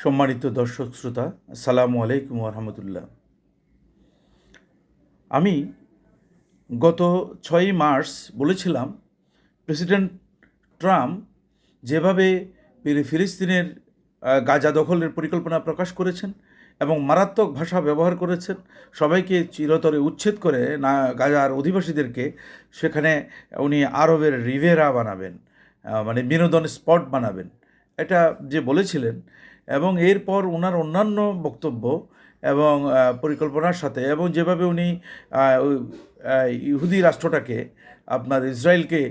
সম্মানিত দর্শক শ্রোতা, আসসালামু আলাইকুম রহমতুল্লাহ। আমি গত 6ই মার্চ বলেছিলাম, প্রেসিডেন্ট ট্রাম্প যেভাবে ফিলিস্তিনের গাজা দখলের পরিকল্পনা প্রকাশ করেছেন এবং মারাত্মক ভাষা ব্যবহার করেছেন, সবাইকে চিরতরে উচ্ছেদ করে না গাজার অধিবাসীদেরকে সেখানে উনি আরবের রিভেরা বানাবেন, মানে বিনোদন স্পট বানাবেন, এটা যে বলেছিলেন। এবং এরপর ওনার অন্যান্য বক্তব্য এবং পরিকল্পনার সাথে এবং যেভাবে উনি ইহুদি রাষ্ট্রটাকে, আপনার ইসরায়েলকে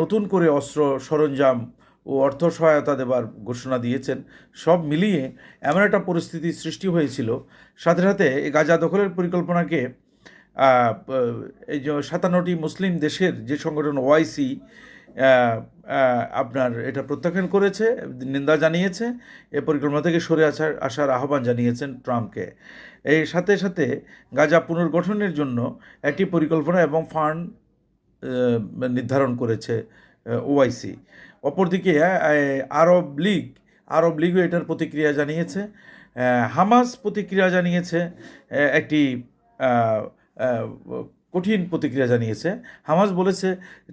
নতুন করে অস্ত্র সরঞ্জাম ও অর্থ সহায়তা দেবার ঘোষণা দিয়েছেন, সব মিলিয়ে এমন একটা পরিস্থিতি সৃষ্টি হয়েছিল। সাথে সাথে এই গাজা দখলের পরিকল্পনাকে এই যে 57টি মুসলিম দেশের যে সংগঠন ওআইসি আপনার এটা প্রত্যাখ্যান করেছে, নিন্দা জানিয়েছে, এ পরিকল্পনা থেকে সরে আসার আহ্বান জানিয়েছেন ট্রাম্পকে। এই সাথে সাথে গাজা পুনর্গঠনের জন্য একটি পরিকল্পনা এবং ফান্ড নির্ধারণ করেছে ওআইসি। অপরদিকে আরব লীগও এটার প্রতিক্রিয়া জানিয়েছে। হামাস প্রতিক্রিয়া জানিয়েছে, একটি কঠিন প্রতিক্রিয়া জানিয়েছে। হামাস বলেছে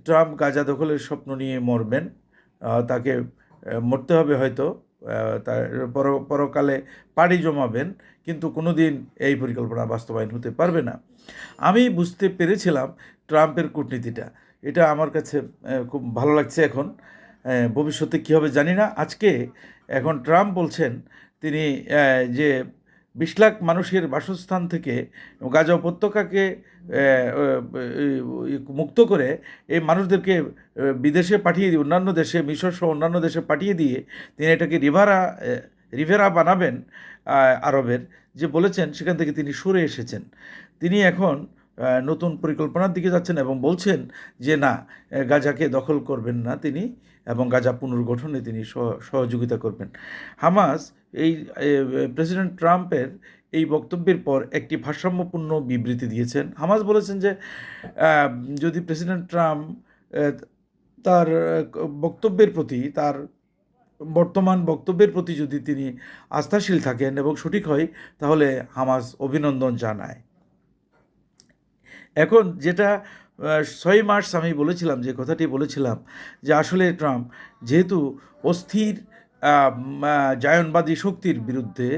ট্রাম্প গাজা দখলের স্বপ্ন নিয়ে মরবেন, তাকে মরতে হবে হয়তো, তার পরকালে পাড়ি জমাবেন, কিন্তু কোনো দিন এই পরিকল্পনা বাস্তবায়ন হতে পারবে না। আমি বুঝতে পেরেছিলাম ট্রাম্পের কূটনীতিটা, এটা আমার কাছে খুব ভালো লাগছে। এখন ভবিষ্যতে কী হবে জানি না। এখন ট্রাম্প বলছেন তিনি যে 20 লাখ মানুষের বাসস্থান থেকে গাজা উপত্যকাকে মুক্ত করে এই মানুষদেরকে বিদেশে পাঠিয়ে দিয়ে, অন্যান্য দেশে, মিশর সহ অন্যান্য দেশে পাঠিয়ে দিয়ে তিনি এটাকে রিভেরা বানাবেন আরবের, যে বলেছেন, সেখান থেকে তিনি সরে এসেছেন। তিনি এখন নতুন পরিকল্পনার দিকে যাচ্ছেন এবং বলছেন যে না, গাজাকে দখল করবেন না তিনি, এবং গাজা পুনর্গঠনে তিনি সহযোগিতা করবেন। হামাস এই প্রেসিডেন্ট ট্রাম্পের এই বক্তব্যের পর একটি ভারসাম্যপূর্ণ বিবৃতি দিয়েছেন। হামাস বলেছেন যে যদি প্রেসিডেন্ট ট্রাম্প তার বক্তব্যের প্রতি, তার বর্তমান বক্তব্যের প্রতি যদি তিনি আস্থাশীল থাকেন এবং সঠিক হয়, তাহলে হামাস অভিনন্দন জানায়। এখন যেটা 6 মার্চ আমি বলেছিলাম, যে কথাটি বলেছিলাম, যে আসলে ট্রাম্প যেহেতু অস্থির জায়নবাদী শক্তির বিরুদ্ধে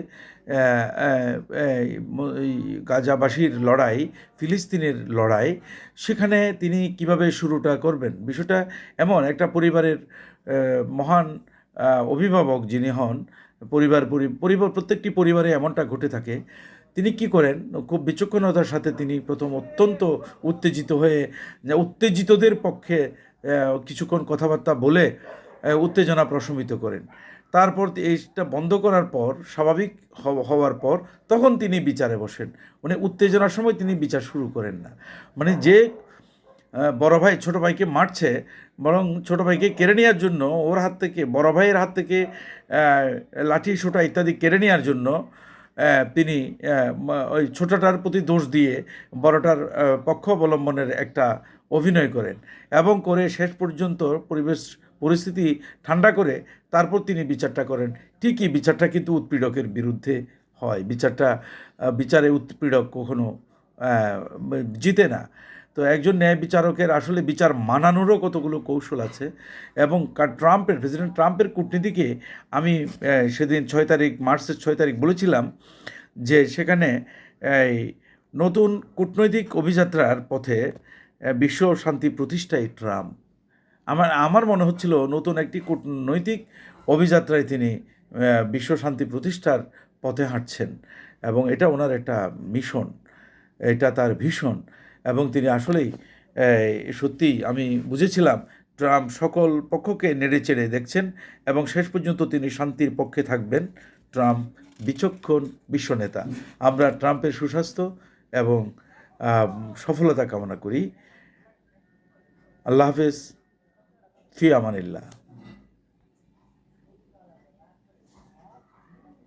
গাজাবাসীর লড়াই, ফিলিস্তিনের লড়াই, সেখানে তিনি কিভাবে শুরুটা করবেন, বিষয়টা এমন একটা পরিবারের মহান অভিভাবক যিনি হন, প্রত্যেকটি পরিবারে এমনটা ঘটে থাকে। তিনি কি করেন, খুব বিচক্ষণতার সাথে তিনি প্রথম অত্যন্ত উত্তেজিত হয়ে উত্তেজিতদের পক্ষে কিছুক্ষণ কথাবার্তা বলে উত্তেজনা প্রশমিত করেন। তারপর এইটা বন্ধ করার পর, স্বাভাবিক হওয়ার পর, তখন তিনি বিচারে বসেন। মানে উত্তেজনার সময় তিনি বিচার শুরু করেন না। মানে যে বড় ভাই ছোটো ভাইকে মারছে, বরং ছোটো ভাইকে কেড়ে নেওয়ার জন্য, ওর হাত থেকে, বড় ভাইয়ের হাত থেকে লাঠি সোটা ইত্যাদি কেড়ে নেওয়ার জন্য তিনি ওই ছোটোটার প্রতি দোষ দিয়ে বড়টার পক্ষ অবলম্বনের একটা অভিনয় করেন, এবং করে শেষ পর্যন্ত পরিস্থিতি ঠান্ডা করে তারপর তিনি বিচারটা করেন। ঠিকই, বিচারটা কিন্তু উৎপীড়কের বিরুদ্ধে হয়। বিচারে উৎপীড়ক কখনো জিতে না। তো একজন ন্যায় বিচারকের আসলে বিচার মানানোরও কতগুলো কৌশল আছে। এবং প্রেসিডেন্ট ট্রাম্পের কূটনীতিকে আমি সেদিন মার্চের 6 তারিখ বলেছিলাম যে সেখানে এই নতুন কূটনৈতিক অভিযাত্রার পথে বিশ্ব শান্তি প্রতিষ্ঠায় ট্রাম্প, আমার মনে হচ্ছিল নতুন একটি কূটনৈতিক অভিযাত্রায় তিনি বিশ্ব শান্তি প্রতিষ্ঠার পথে হাঁটছেন, এবং এটা ওনার একটা মিশন, এটা তার ভীষণ। এবং তিনি আসলেই সত্যিই, আমি বুঝেছিলাম ট্রাম্প সকল পক্ষকে নেড়েচেড়ে দেখছেন এবং শেষ পর্যন্ত তিনি শান্তির পক্ষে থাকবেন। ট্রাম্প বিচক্ষণ বিশ্বনেতা। আমরা ট্রাম্পের সুস্বাস্থ্য এবং সফলতা কামনা করি। আল্লাহ হাফেজ, ফি আমানিল্লাহ।